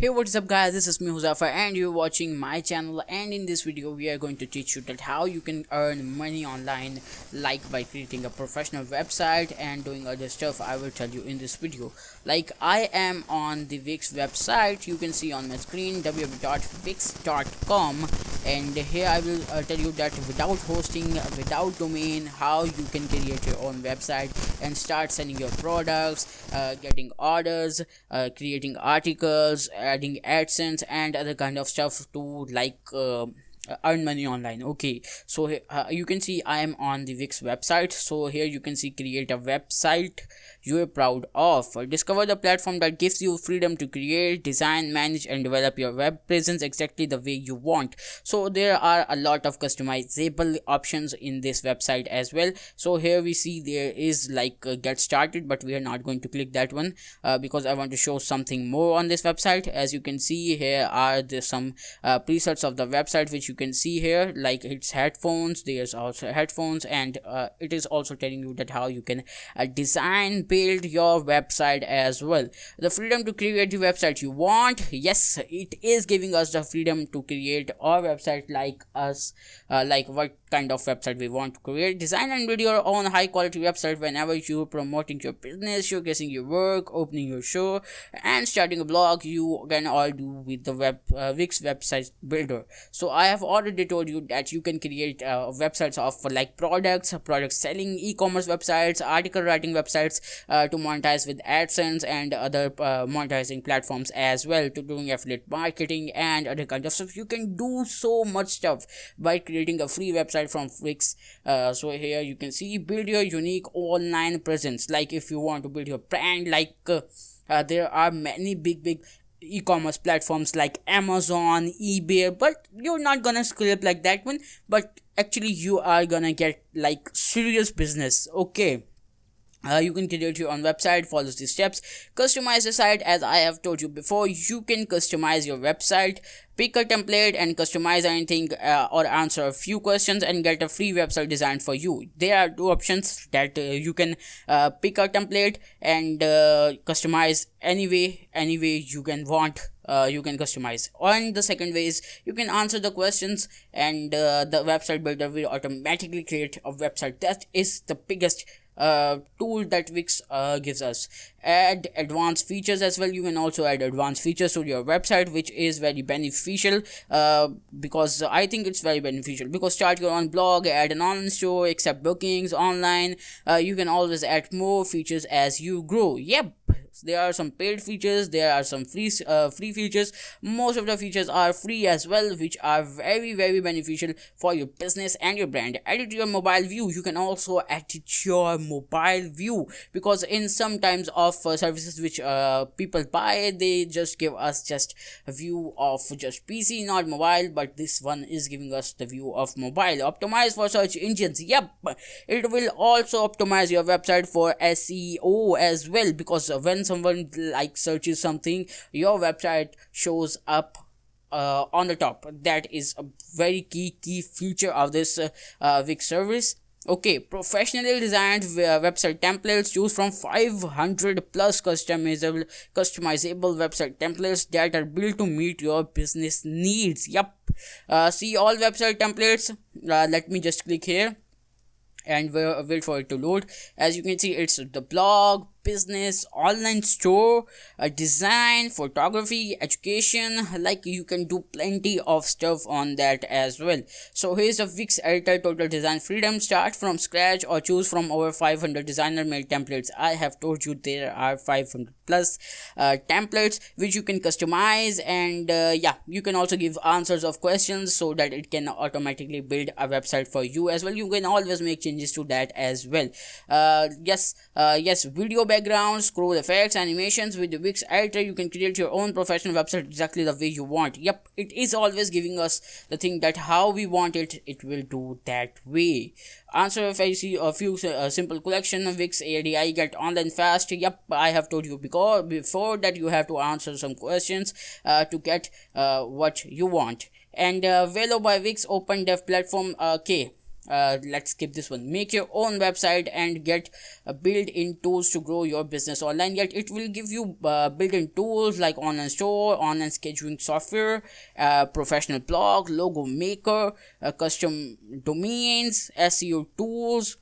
Hey, what's up guys, this is me Huzafa and you're watching my channel, and in this video we are going to teach you that how you can earn money online, like by creating a professional website and doing other stuff. I will tell you in this video. Like, I am on the Wix website. You can see on my screen www.wix.com, and here I will tell you that without hosting, without domain, how you can create your own website and start selling your products, getting orders, creating articles, adding AdSense and other kind of stuff to earn money online. Okay, so you can see I am on the Wix website. So here you can see create a website you are proud of. Discover the platform that gives you freedom to create, design, manage and develop your web presence exactly the way you want. So there are a lot of customizable options in this website as well. So here we see there is get started, but we are not going to click that one because I want to show something more on this website. As you can see, here are some presets of the website which you can see here, like it's headphones. There's also headphones, and it is also telling you that how you can design, build your website as well. The freedom to create the website you want. Yes, it is giving us the freedom to create our website like what kind of website we want to create. Design and build your own high quality website whenever you're promoting your business, showcasing your work, opening your show and starting a blog. You can all do with the Wix website builder. So I have already told you that you can create websites of product selling, e-commerce websites, article writing websites, to monetize with AdSense and other monetizing platforms as well, to doing affiliate marketing and other kind of stuff. You can do so much stuff by creating a free website from Wix. So here you can see build your unique online presence. Like if you want to build your brand, there are many big e-commerce platforms like Amazon, eBay, but you're not gonna scrape like that one, but actually you are gonna get like serious business. Okay, you can create your own website, follow these steps, customize the site. As I have told you before, you can customize your website, pick a template and customize anything, or answer a few questions and get a free website designed for you. There are two options that you can pick a template and customize any way you can want. You can customize. And the second way is you can answer the questions, and the website builder will automatically create a website. That is the biggest tool that Wix gives us. Add advanced features as well. You can also add advanced features to your website, which is very beneficial, because I think it's very beneficial, because start your own blog, add an online store, accept bookings online. You can always add more features as you grow. Yep, there are some paid features, there are some free features. Most of the features are free as well, which are very beneficial for your business and your brand. Edit your mobile view. You can also edit your mobile view, because in some times of services which people buy, they just give us just a view of just PC, not mobile, but this one is giving us the view of mobile. Optimize for search engines. Yep, it will also optimize your website for SEO as well, because when someone searches something, your website shows up on the top. That is a very key feature of this Wix service. Okay, professionally designed website templates. Choose from 500 plus customizable website templates that are built to meet your business needs. Yep, see all website templates. Let me just click here and wait for it to load. As you can see, it's the blog, business, online store, design, photography, education. Like, you can do plenty of stuff on that as well. So here's a Wix editor. Total design freedom. Start from scratch or choose from over 500 designer made templates. I have told you there are 500 plus templates which you can customize, and yeah, you can also give answers of questions so that it can automatically build a website for you as well. You can always make changes to that as well. Yes, video backgrounds, scroll effects, animations. With the Wix editor, you can create your own professional website exactly the way you want. Yep, it is always giving us the thing that how we want it, it will do that way. Answer if I see a few simple collection. Wix ADI get online fast. Yep, I have told you before that you have to answer some questions to get what you want. And Velo by Wix open dev platform. Okay, Let's skip this one. Make your own website and get built-in tools to grow your business online. Yet it will give you built-in tools like online store, online scheduling software, professional blog, logo maker, custom domains, SEO tools,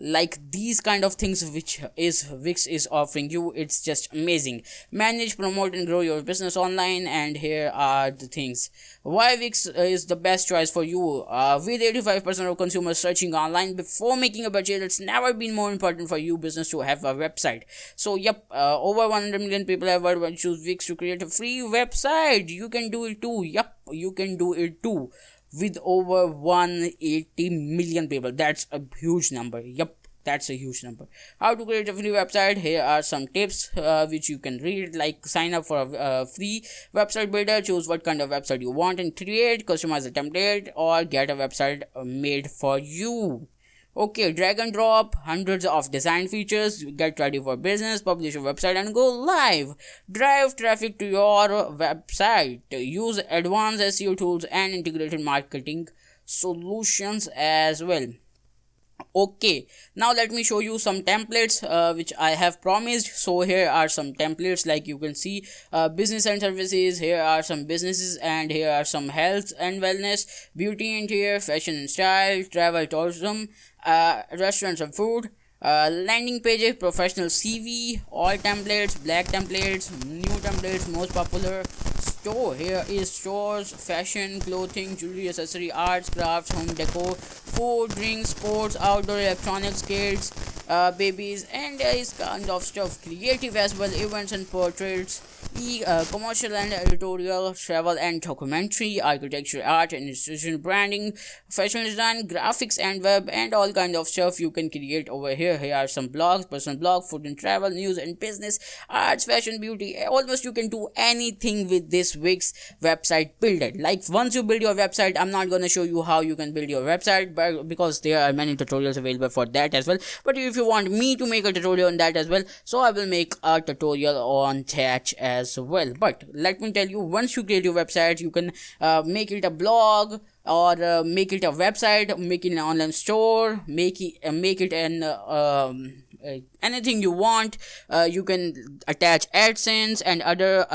like these kind of things which is Wix is offering you. It's just amazing. Manage, promote and grow your business online, and here are the things why Wix is the best choice for you. With 85% of consumers searching online before making a budget, it's never been more important for you business to have a website. So yep, over 100 million people have worldwide choose Wix to create a free website. You can do it too. Yep, you can do it too with over 180 million people. That's a huge number. Yep, that's a huge number. How to create a free website? Here are some tips which you can read, like sign up for a free website builder, choose what kind of website you want and create, customize the template, or get a website made for you. Okay, drag and drop hundreds of design features, get ready for business, publish a website and go live. Drive traffic to your website. Use advanced SEO tools and integrated marketing solutions as well. Okay, now let me show you some templates which I have promised. So here are some templates, like you can see business and services. Here are some businesses, and here are some health and wellness, beauty, interior, fashion and style, travel, tourism, restaurants and food, landing pages, professional CV, all templates, black templates, new templates, most popular. Store, here is stores, fashion, clothing, jewelry, accessory, arts, crafts, home decor, food, drinks, sports, outdoor, electronics, kids, babies, and there is kind of stuff. Creative as well, events and portraits, commercial and editorial, travel and documentary, architecture, art and institutional branding, fashion design, graphics and web, and all kind of stuff you can create over here. Here are some blogs, personal blog, food and travel, news and business, arts, fashion, beauty. Almost you can do anything with this Wix website builder. Like once you build your website, I'm not gonna show you how you can build your website, but because there are many tutorials available for that as well. But if you want me to make a tutorial on that as well, so I will make a tutorial on that as well. But let me tell you, once you create your website, you can make it a blog, or make it a website, make it an online store, make it an anything you want. You can attach AdSense and other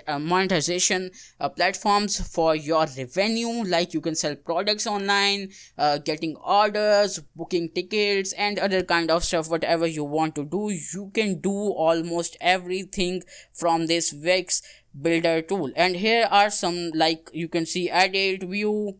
monetization platforms for your revenue, like you can sell products online, getting orders, booking tickets, and other kind of stuff. Whatever you want to do, you can do almost everything from this Wix builder tool. And here are some, like you can see, edit, view,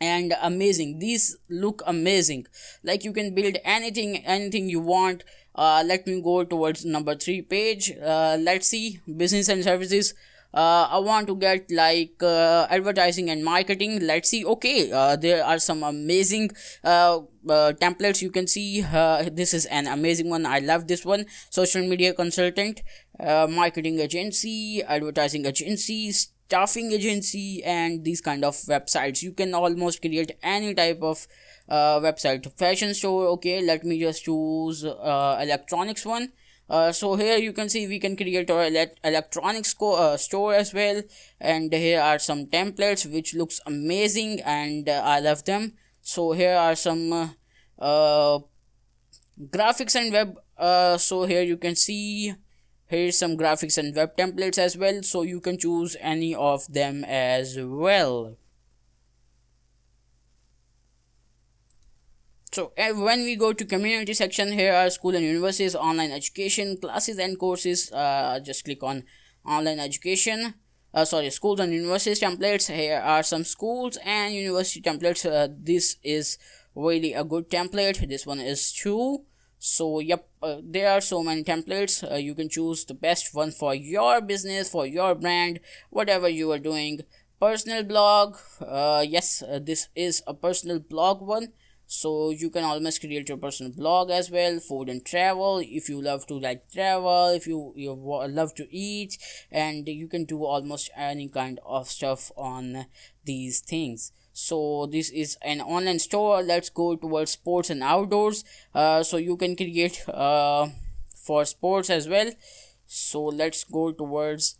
and amazing. These look amazing, like you can build anything you want. Let me go towards number 3 page. Let's see, business and services. I want to get like advertising and marketing. Let's see. Okay, there are some amazing templates you can see. This is an amazing one. I love this one. Social media consultant, marketing agency, advertising agency, staffing agency, and these kind of websites. You can almost create any type of website. Fashion store. Okay, let me just choose electronics one. So here you can see we can create our electronics store as well. And here are some templates which looks amazing, and I love them. So here are some graphics and web. So here you can see here's some graphics and web templates as well, so you can choose any of them as well. So when we go to community section, here are school and universities, online education, classes and courses. Just click on online education. Schools and universities templates. Here are some schools and university templates. This is really a good template. This one is too. So yep, there are so many templates. You can choose the best one for your business, for your brand, whatever you are doing. Personal blog. Yes, this is a personal blog one. So you can almost create your personal blog as well. Food and travel, if you love to like travel, if you love to eat, and you can do almost any kind of stuff on these things. So this is an online store. Let's go towards sports and outdoors. So you can create for sports as well. So let's go towards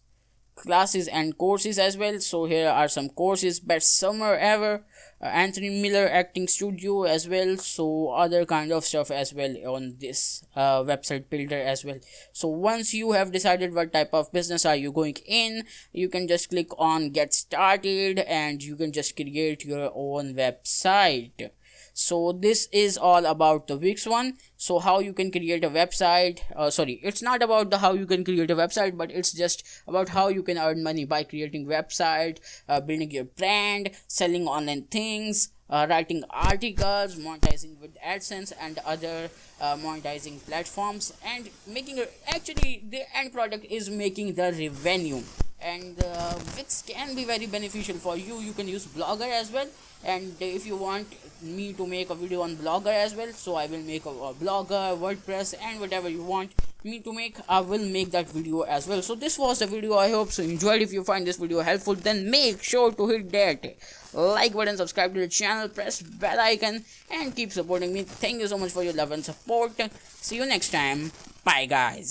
classes and courses as well. So here are some courses: best summer ever, Anthony Miller acting studio as well. So other kind of stuff as well on this website builder as well. So once you have decided what type of business are you going in, you can just click on get started and you can just create your own website. So this is all about the Wix one. So how you can create a website, sorry, it's not about the how you can create a website, but it's just about how you can earn money by creating website, building your brand, selling online things, writing articles, monetizing with AdSense and other monetizing platforms, and making actually the end product is making the revenue. And Wix can be very beneficial for you. You can use Blogger as well, and if you want me to make a video on Blogger as well, so I will make a Blogger, WordPress, and whatever you want me to make, I will make that video as well. So this was the video. I hope so enjoyed. If you find this video helpful, then make sure to hit that like button, subscribe to the channel, press bell icon, and keep supporting me. Thank you so much for your love and support. See you next time. Bye guys.